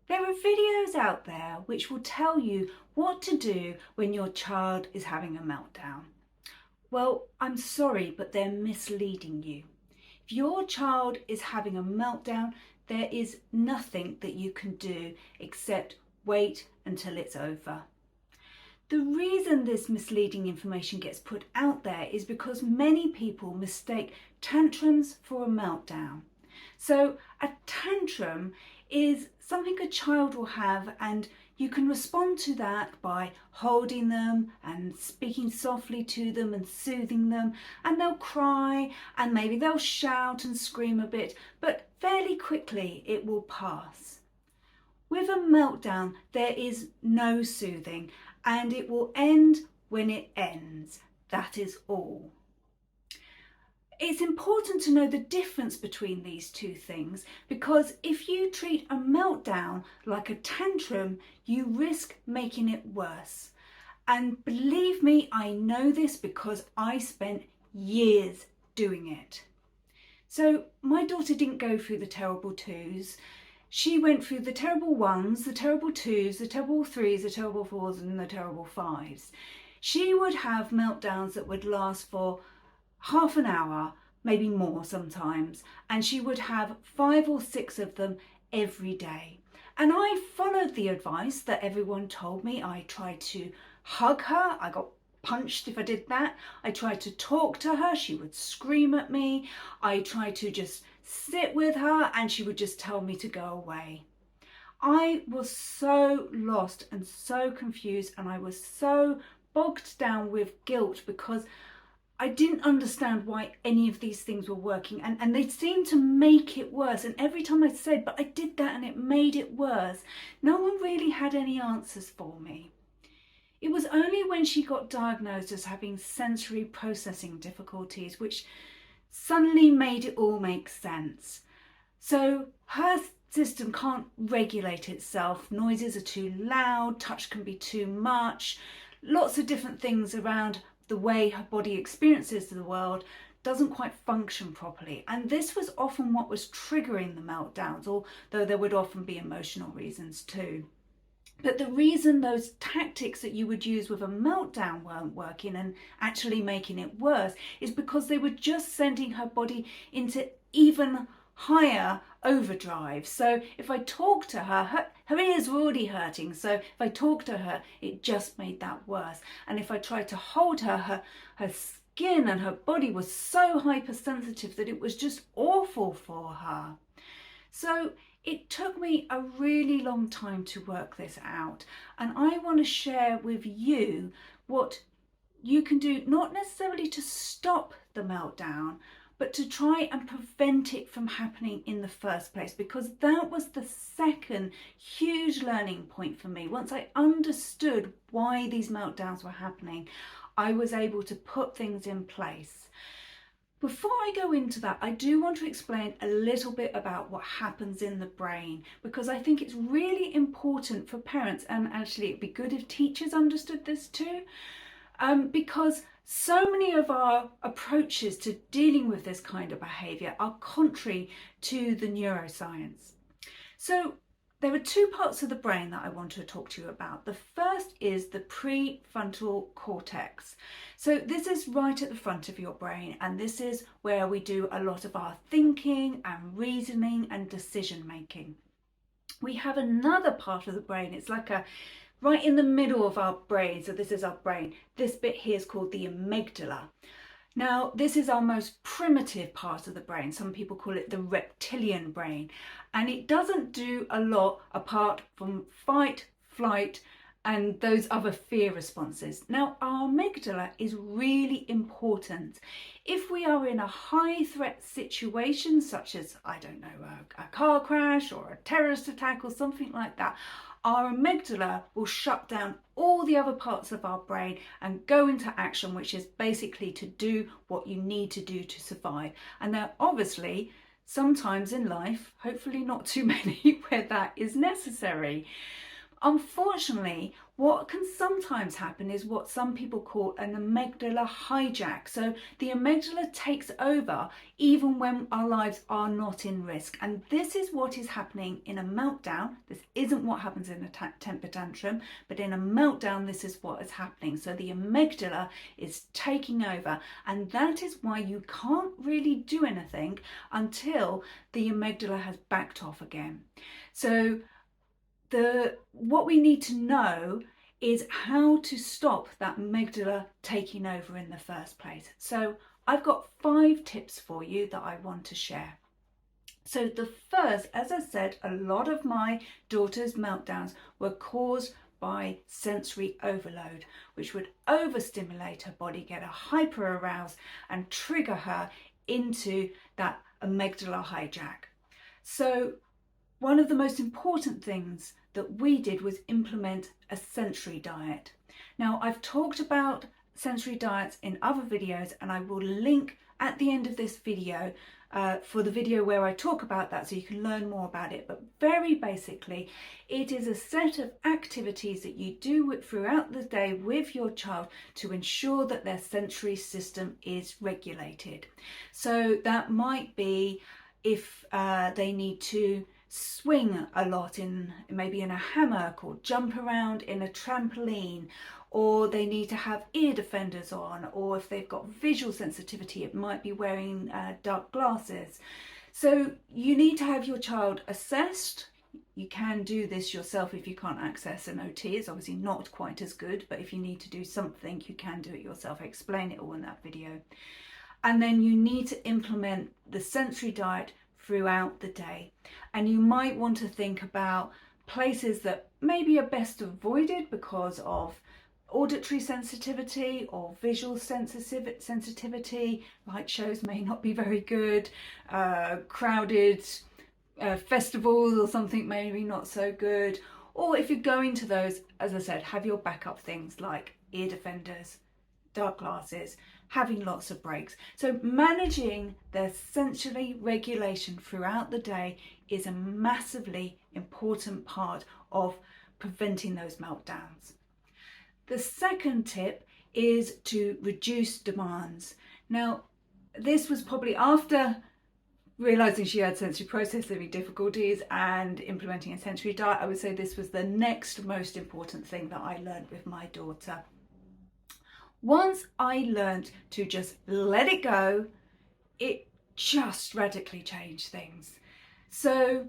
There are videos out there which will tell you what to do when your child is having a meltdown. Well, I'm sorry, but they're misleading you. If your child is having a meltdown, there is nothing that you can do except wait until it's over. The reason this misleading information gets put out there is because many people mistake tantrums for a meltdown. So a tantrum is something a child will have, and you can respond to that by holding them and speaking softly to them and soothing them, and they'll cry and maybe they'll shout and scream a bit, but fairly quickly it will pass. With a meltdown, there is no soothing, and it will end when it ends. That is all. It's important to know the difference between these two things, because if you treat a meltdown like a tantrum, you risk making it worse. And believe me, I know this because I spent years doing it. So my daughter didn't go through the terrible twos. She went through the terrible ones, the terrible twos, the terrible threes, the terrible fours, and the terrible fives. She would have meltdowns that would last for half an hour, maybe more sometimes, and she would have 5 or 6 of them every day. And I followed the advice that everyone told me. I tried to hug her. I got punched if I did that. I tried to talk to her. She would scream at me. I tried to just sit with her and she would just tell me to go away. I was so lost and so confused, and I was so bogged down with guilt because I didn't understand why any of these things were working, and they seemed to make it worse. And every time I said, but I did that and it made it worse, no one really had any answers for me. It was only when she got diagnosed as having sensory processing difficulties which suddenly made it all make sense. So her system can't regulate itself. Noises are too loud, touch can be too much, lots of different things around the way her body experiences the world doesn't quite function properly. And this was often what was triggering the meltdowns, although there would often be emotional reasons too. But the reason those tactics that you would use with a meltdown weren't working and actually making it worse is because they were just sending her body into even higher overdrive. So if I talk to her, her ears were already hurting, so if I talked to her, it just made that worse. And if I tried to hold her, her skin and her body was so hypersensitive that it was just awful for her. So it took me a really long time to work this out, and I want to share with you what you can do, not necessarily to stop the meltdown, but to try and prevent it from happening in the first place, because that was the second huge learning point for me. Once I understood why these meltdowns were happening, I was able to put things in place. Before I go into that, I do want to explain a little bit about what happens in the brain, because I think it's really important for parents, and actually it'd be good if teachers understood this too, because so many of our approaches to dealing with this kind of behaviour are contrary to the neuroscience. So there are 2 parts of the brain that I want to talk to you about. The first is the prefrontal cortex. So this is right at the front of your brain, and this is where we do a lot of our thinking and reasoning and decision making. We have another part of the brain. It's like right in the middle of our brain. So this is our brain. This bit here is called the amygdala. Now, this is our most primitive part of the brain. Some people call it the reptilian brain, and it doesn't do a lot apart from fight, flight, and those other fear responses. Now, our amygdala is really important. If we are in a high threat situation, such as, I don't know, a car crash or a terrorist attack or something like that, our amygdala will shut down all the other parts of our brain and go into action, which is basically to do what you need to do to survive. And there are obviously sometimes in life, hopefully not too many, where that is necessary. Unfortunately, what can sometimes happen is what some people call an amygdala hijack. So the amygdala takes over even when our lives are not in risk. And this is what is happening in a meltdown. This isn't what happens in a temper tantrum, but in a meltdown, this is what is happening. So the amygdala is taking over, and that is why you can't really do anything until the amygdala has backed off again. So what we need to know is how to stop that amygdala taking over in the first place. So I've got 5 tips for you that I want to share. So the first, as I said, a lot of my daughter's meltdowns were caused by sensory overload, which would overstimulate her body, get her hyper aroused and trigger her into that amygdala hijack. So one of the most important things that we did was implement a sensory diet. Now, I've talked about sensory diets in other videos, and I will link at the end of this video for the video where I talk about that, so you can learn more about it. But very basically, it is a set of activities that you do throughout the day with your child to ensure that their sensory system is regulated. So that might be if they need to swing a lot maybe in a hammock, or jump around in a trampoline, or they need to have ear defenders on, or if they've got visual sensitivity, it might be wearing dark glasses. So you need to have your child assessed. You can do this yourself if you can't access an OT. It's obviously not quite as good, but if you need to do something, you can do it yourself. I explain it all in that video. And then you need to implement the sensory diet throughout the day. And you might want to think about places that maybe are best avoided because of auditory sensitivity or visual sensitivity. Light shows may not be very good, crowded festivals or something maybe not so good. Or if you're going to those, as I said, have your backup things like ear defenders, dark glasses, having lots of breaks. So managing their sensory regulation throughout the day is a massively important part of preventing those meltdowns. The second tip is to reduce demands. Now, this was probably after realizing she had sensory processing difficulties and implementing a sensory diet. I would say this was the next most important thing that I learned with my daughter. Once I learned to just let it go, it just radically changed things. So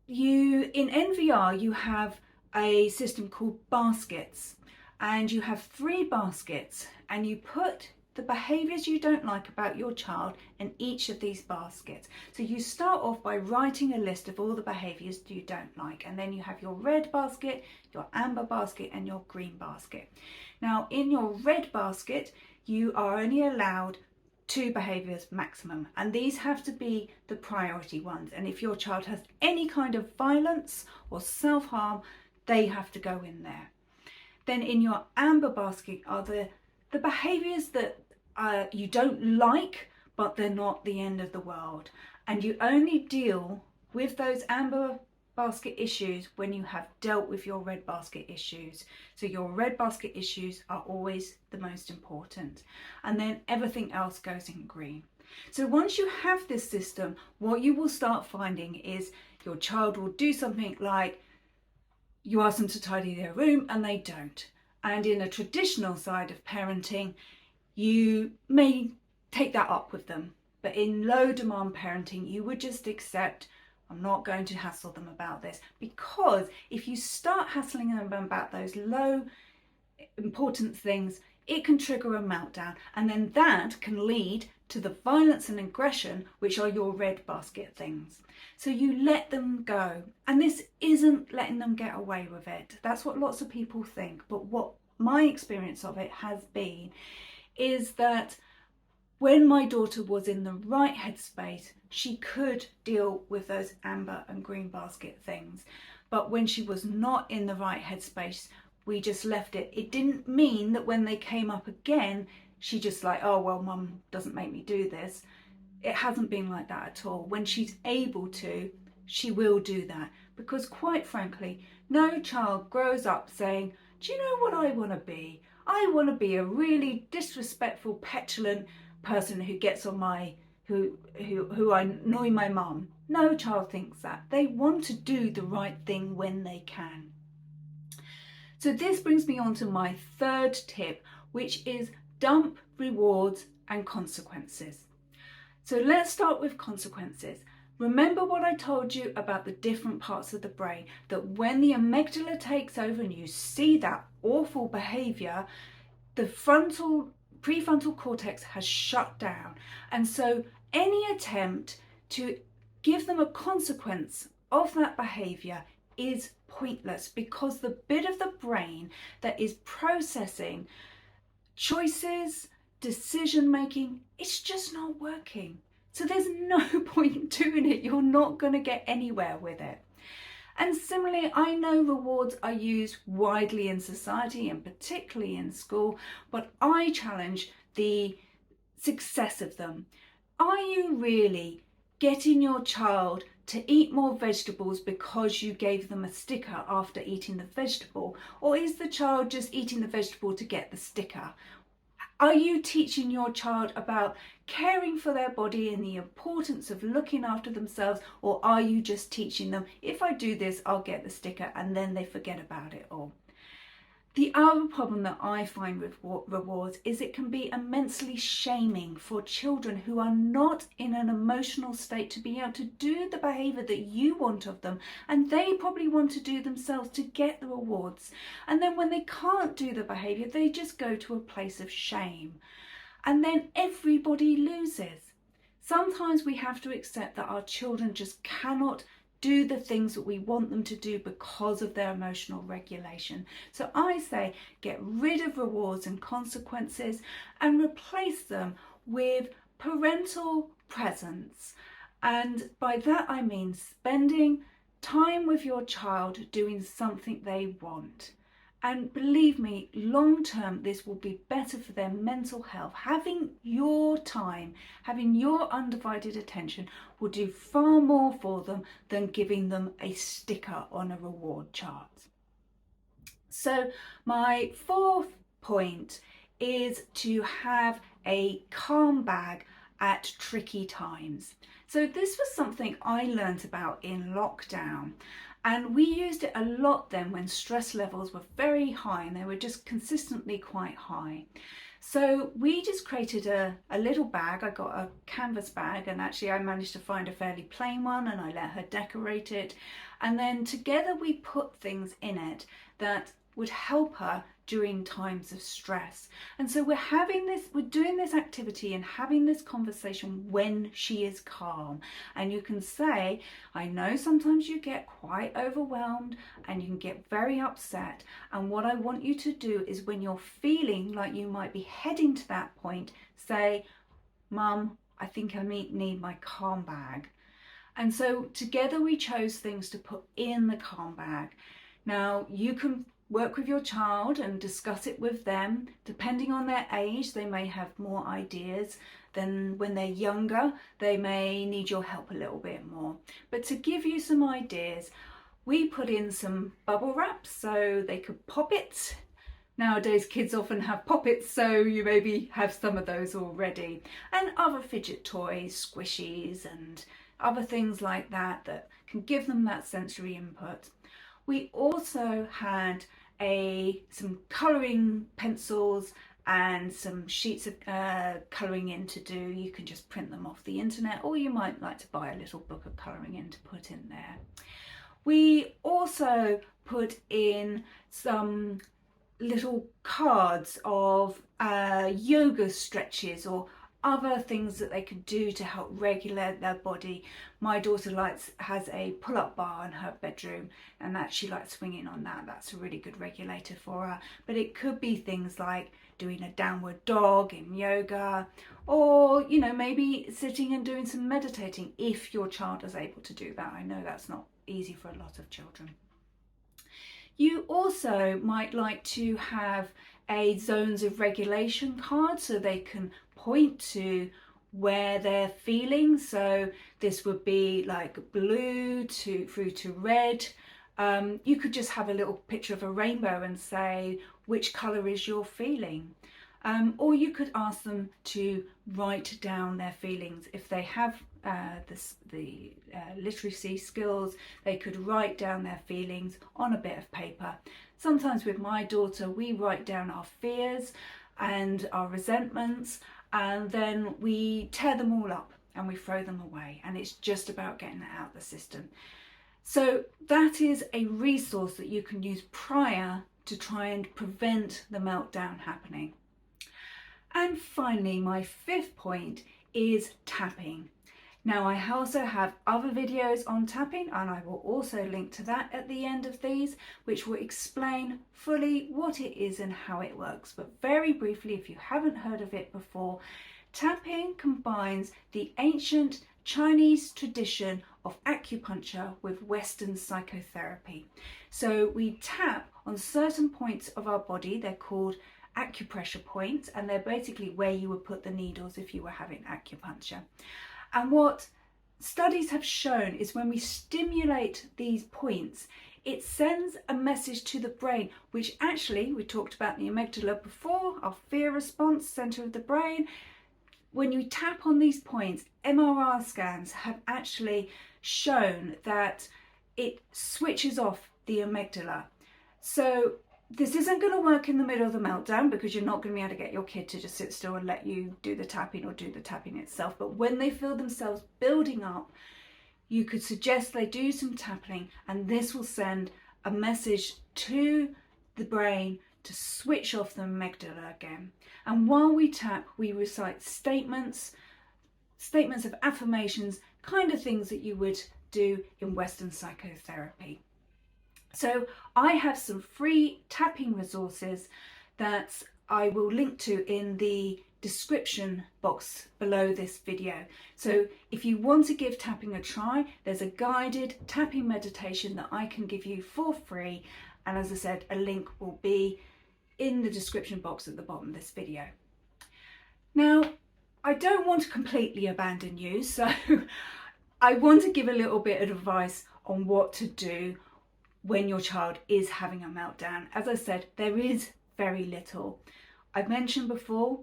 in NVR, you have a system called baskets, and you have 3 baskets, and you put the behaviours you don't like about your child in each of these baskets. So you start off by writing a list of all the behaviours you don't like, and then you have your red basket, your amber basket, and your green basket. Now, in your red basket, you are only allowed 2 behaviours maximum, and these have to be the priority ones. And if your child has any kind of violence or self-harm, they have to go in there. Then in your amber basket are the behaviours that you don't like, but they're not the end of the world. And you only deal with those amber basket issues when you have dealt with your red basket issues. So your red basket issues are always the most important. And then everything else goes in green. So once you have this system, what you will start finding is your child will do something like you ask them to tidy their room and they don't. And in a traditional side of parenting, you may take that up with them. But in low demand parenting, you would just accept, I'm not going to hassle them about this. Because if you start hassling them about those low important things, it can trigger a meltdown. And then that can lead to the violence and aggression, which are your red basket things. So you let them go. And this isn't letting them get away with it. That's what lots of people think. But what my experience of it has been is that when my daughter was in the right headspace, she could deal with those amber and green basket things. But when she was not in the right headspace, we just left it. It didn't mean that when they came up again, she just like, oh, well, mum doesn't make me do this. It hasn't been like that at all. When she's able to, she will do that. because quite frankly, no child grows up saying, do you know what I want to be? I want to be a really disrespectful, petulant person who gets on my, who annoy my mum. No child thinks that. They want to do the right thing when they can. So this brings me on to my third tip, which is dump rewards and consequences. So let's start with consequences. Remember what I told you about the different parts of the brain, that when the amygdala takes over and you see that awful behavior, the prefrontal cortex has shut down. And so any attempt to give them a consequence of that behavior is pointless, because the bit of the brain that is processing choices, decision making, it's just not working. So there's no point doing it. You're not going to get anywhere with it. And similarly, I know rewards are used widely in society and particularly in school, but I challenge the success of them. Are you really getting your child to eat more vegetables because you gave them a sticker after eating the vegetable? Or is the child just eating the vegetable to get the sticker? Are you teaching your child about caring for their body and the importance of looking after themselves? Or are you just teaching them, if I do this, I'll get the sticker, and then they forget about it all? The other problem that I find with rewards is it can be immensely shaming for children who are not in an emotional state to be able to do the behaviour that you want of them, and they probably want to do themselves to get the rewards. And then when they can't do the behaviour, they just go to a place of shame. And then everybody loses. Sometimes we have to accept that our children just cannot do the things that we want them to do because of their emotional regulation. So I say get rid of rewards and consequences and replace them with parental presence. And by that I mean spending time with your child doing something they want. And believe me, long term, this will be better for their mental health. Having your time, having your undivided attention will do far more for them than giving them a sticker on a reward chart. So my fourth point is to have a calm bag at tricky times. So this was something I learned about in lockdown. And we used it a lot then when stress levels were very high, and they were just consistently quite high. So we just created a little bag. I got a canvas bag, and actually I managed to find a fairly plain one, and I let her decorate it. And then together we put things in it that would help her during times of stress. And so we're doing this activity and having this conversation when she is calm. And you can say, I know sometimes you get quite overwhelmed and you can get very upset. And what I want you to do is, when you're feeling like you might be heading to that point, say, Mum, I think I need my calm bag. And so together we chose things to put in the calm bag. Now you can work with your child and discuss it with them. Depending on their age, they may have more ideas than when they're younger. They may need your help a little bit more. But to give you some ideas, we put in some bubble wrap so they could pop it. Nowadays kids often have pop-its, so you maybe have some of those already. And other fidget toys, squishies and other things like that that can give them that sensory input. We also had some colouring pencils and some sheets of colouring in to do. You can just print them off the internet, or you might like to buy a little book of colouring in to put in there. We also put in some little cards of yoga stretches or other things that they could do to help regulate their body. My daughter has a pull-up bar in her bedroom, and that she likes swinging on that. That's a really good regulator for her. But it could be things like doing a downward dog in yoga, or maybe sitting and doing some meditating if your child is able to do that. I know that's not easy for a lot of children. You also might like to have a zones of regulation card so they can point to where they're feeling. So this would be like blue through to red. You could just have a little picture of a rainbow and say, which colour is your feeling? Or you could ask them to write down their feelings. If they have the literacy skills, they could write down their feelings on a bit of paper. Sometimes with my daughter, we write down our fears and our resentments, and then we tear them all up and we throw them away, and it's just about getting it out of the system. So that is a resource that you can use prior to try and prevent the meltdown happening. And finally, my fifth point is tapping. Now, I also have other videos on tapping, and I will also link to that at the end of these, which will explain fully what it is and how it works. But very briefly, if you haven't heard of it before, tapping combines the ancient Chinese tradition of acupuncture with Western psychotherapy. So we tap on certain points of our body. They're called acupressure points, and they're basically where you would put the needles if you were having acupuncture. And what studies have shown is when we stimulate these points, it sends a message to the brain, which actually, we talked about the amygdala before, our fear response center of the brain. When you tap on these points, MRI scans have actually shown that it switches off the amygdala. So this isn't going to work in the middle of the meltdown, because you're not going to be able to get your kid to just sit still and let you do the tapping or do the tapping itself. But when they feel themselves building up, you could suggest they do some tapping, and this will send a message to the brain to switch off the amygdala again. And while we tap, we recite statements of affirmations, kind of things that you would do in Western psychotherapy. So I have some free tapping resources that I will link to in the description box below this video. So if you want to give tapping a try, there's a guided tapping meditation that I can give you for free. And as I said, a link will be in the description box at the bottom of this video. Now, I don't want to completely abandon you, so I want to give a little bit of advice on what to do when your child is having a meltdown. As I said, there is very little. I've mentioned before,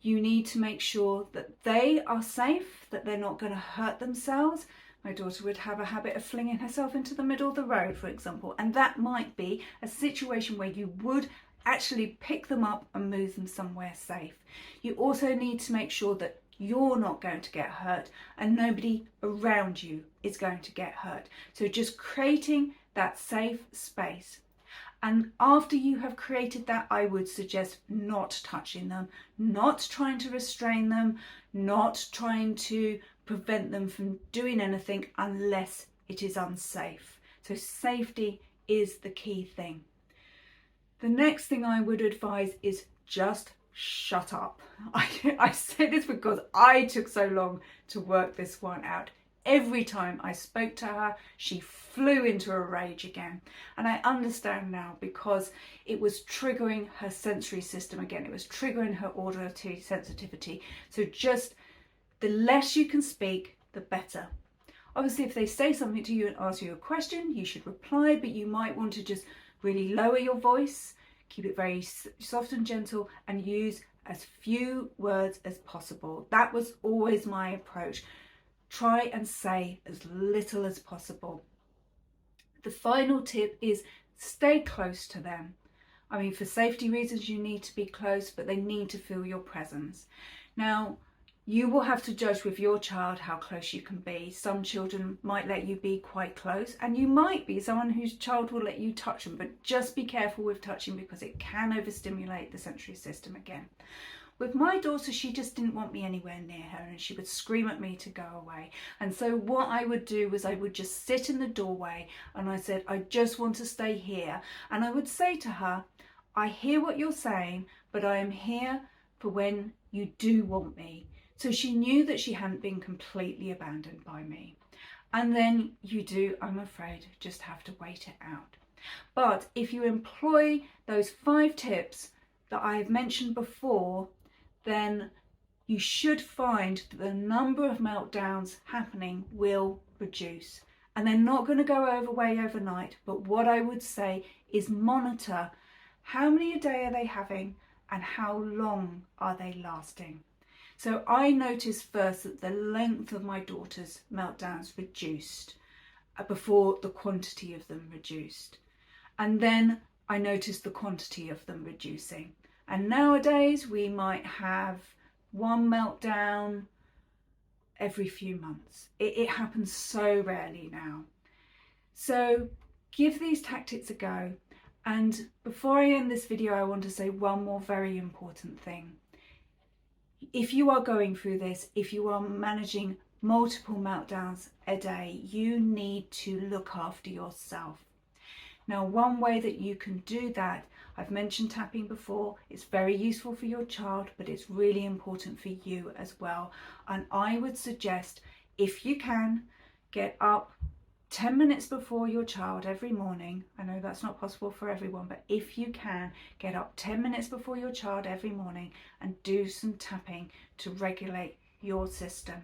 you need to make sure that they are safe, that they're not going to hurt themselves. My daughter would have a habit of flinging herself into the middle of the road, for example, and that might be a situation where you would actually pick them up and move them somewhere safe. You also need to make sure that you're not going to get hurt and nobody around you is going to get hurt. So just creating that safe space. And after you have created that, I would suggest not touching them, not trying to restrain them, not trying to prevent them from doing anything unless it is unsafe. So safety is the key thing. The next thing I would advise is just shut up. I say this because I took so long to work this one out. Every time I spoke to her, she flew into a rage again. And I understand now, because it was triggering her sensory system again. It was triggering her auditory sensitivity. So just the less you can speak, the better. Obviously, if they say something to you and ask you a question, you should reply, but you might want to just really lower your voice, keep it very soft and gentle, and use as few words as possible. That was always my approach. Try and say as little as possible. The final tip is stay close to them. I mean, for safety reasons, you need to be close, but they need to feel your presence. Now, you will have to judge with your child how close you can be. Some children might let you be quite close, and you might be someone whose child will let you touch them, but just be careful with touching, because it can overstimulate the sensory system again. With my daughter, she just didn't want me anywhere near her, and she would scream at me to go away. And so what I would do was I would just sit in the doorway, and I said, I just want to stay here. And I would say to her, I hear what you're saying, but I am here for when you do want me. So she knew that she hadn't been completely abandoned by me. And then you do, I'm afraid, just have to wait it out. But if you employ those 5 tips that I've mentioned before, then you should find that the number of meltdowns happening will reduce. And they're not going to go away overnight, but what I would say is monitor how many a day are they having and how long are they lasting. So I noticed first that the length of my daughter's meltdowns reduced before the quantity of them reduced. And then I noticed the quantity of them reducing. And nowadays we might have one meltdown every few months. It happens so rarely now. So give these tactics a go. And before I end this video, I want to say one more very important thing. If you are going through this, if you are managing multiple meltdowns a day, you need to look after yourself. Now, one way that you can do that, I've mentioned tapping before, it's very useful for your child, but it's really important for you as well. And I would suggest, if you can, get up 10 minutes before your child every morning. I know that's not possible for everyone, but if you can, get up 10 minutes before your child every morning and do some tapping to regulate your system.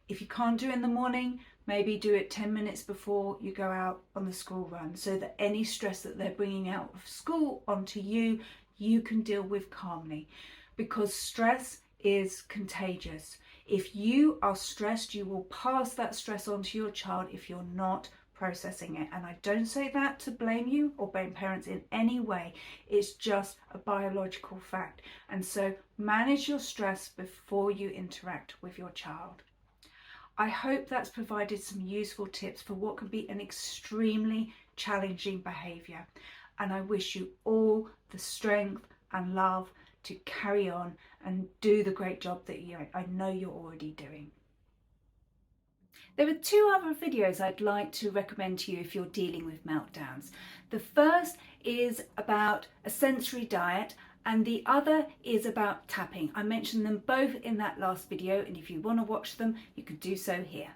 If you can't do it in the morning, maybe do it 10 minutes before you go out on the school run, so that any stress that they're bringing out of school onto you, you can deal with calmly, because stress is contagious. If you are stressed, you will pass that stress on to your child if you're not processing it. And I don't say that to blame you or blame parents in any way. It's just a biological fact. And so manage your stress before you interact with your child. I hope that's provided some useful tips for what can be an extremely challenging behaviour. And I wish you all the strength and love to carry on and do the great job that I know you're already doing. There are two other videos I'd like to recommend to you if you're dealing with meltdowns. The first is about a sensory diet, and the other is about tapping. I mentioned them both in that last video, and if you want to watch them, you can do so here.